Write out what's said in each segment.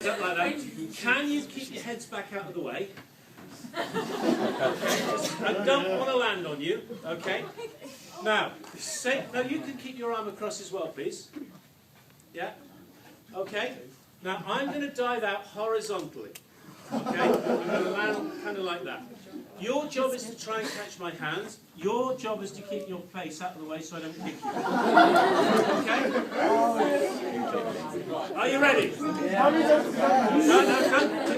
Like that. Can you keep your heads back out of the way? Okay. I don't want to land on you. Okay. Now, you can keep your arm across as well, please. Yeah. Okay. Now I'm going to dive out horizontally. Okay. I'm going to land kind of like that. Your job is to try and catch my hands. Your job is to keep your face out of the way so I don't kick you. Okay? Are you ready? Yeah. No.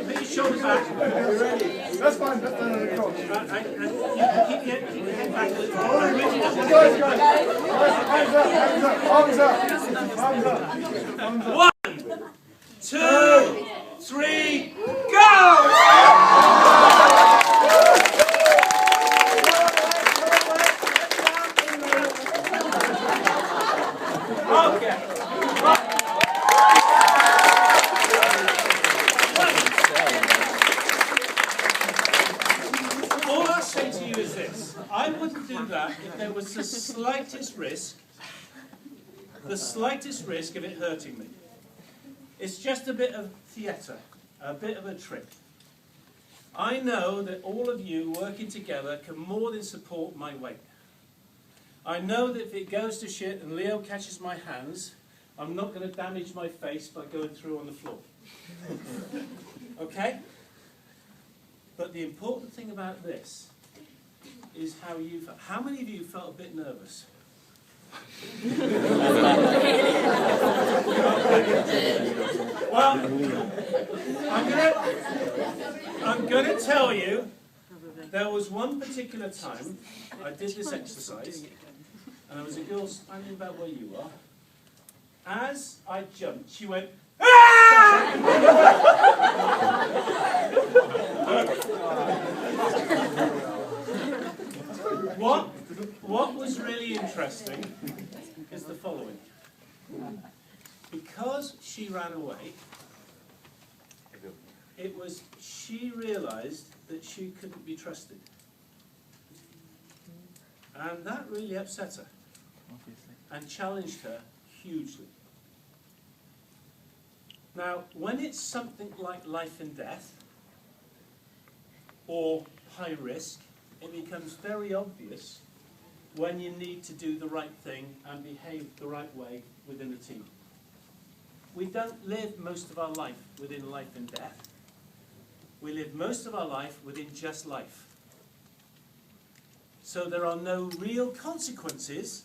Put your shoulders back. You're ready. That's fine. That's the coach. And you can keep your head back a little. Arms up. Arms up. 1, 2, 3, go! All I'll say to you is this. I wouldn't do that if there was the slightest risk of it hurting me. It's just a bit of theatre, a bit of a trick. I know that all of you working together can more than support my weight. I know that if it goes to shit and Leo catches my hands, I'm not going to damage my face by going through on the floor. Okay? But the important thing about this is how you felt. How many of you felt a bit nervous? Well, I'm going to tell you, there was one particular time I did this exercise, and there was a girl standing about where you are. As I jumped, she went, "Ah!" What was really interesting is the following. Because she ran away, she realised that she couldn't be trusted. And that really upset her and challenged her hugely. Now, when it's something like life and death or high risk, it becomes very obvious when you need to do the right thing and behave the right way within a team. We don't live most of our life within life and death. We live most of our life within just life. So there are no real consequences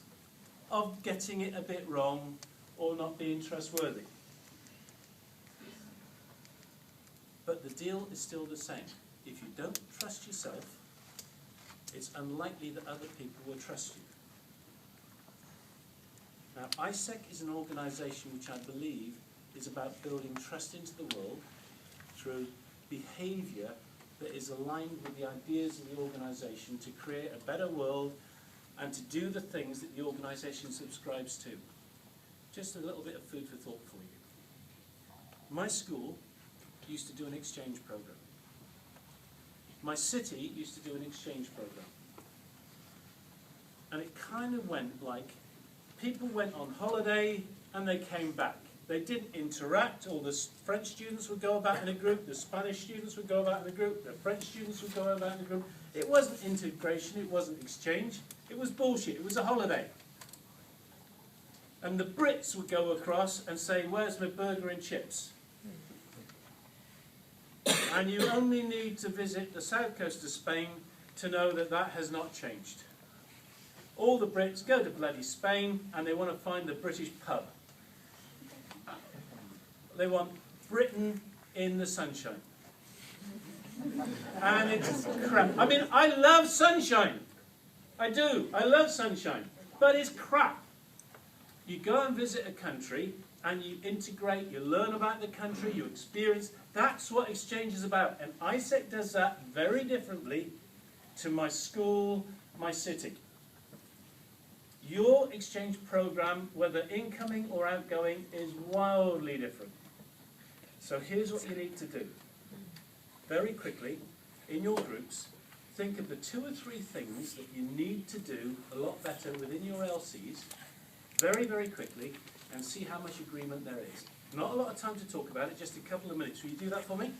of getting it a bit wrong or not being trustworthy. But the deal is still the same. If you don't trust yourself, it's unlikely that other people will trust you. Now, AIESEC is an organisation which I believe is about building trust into the world through behaviour that is aligned with the ideas of the organisation to create a better world and to do the things that the organisation subscribes to. Just a little bit of food for thought for you. My school used to do an exchange program. My city used to do an exchange program. And it kind of went like, people went on holiday and they came back. They didn't interact. All the French students would go about in a group, the Spanish students would go about in a group, the French students would go about in a group. It wasn't integration, it wasn't exchange, it was bullshit, it was a holiday. And the Brits would go across and say, "Where's my burger and chips?" And you only need to visit the south coast of Spain to know that that has not changed. All the Brits go to bloody Spain and they want to find the British pub. They want Britain in the sunshine. And it's crap. I mean, I love sunshine. I do. I love sunshine. But it's crap. You go and visit a country and you integrate, you learn about the country, you experience. That's what exchange is about. And AIESEC does that very differently to my school, my city. Your exchange program, whether incoming or outgoing, is wildly different. So here's what you need to do. Very quickly, in your groups, think of the 2 or 3 things that you need to do a lot better within your LCs, very, very quickly, and see how much agreement there is. Not a lot of time to talk about it, just a couple of minutes. Will you do that for me?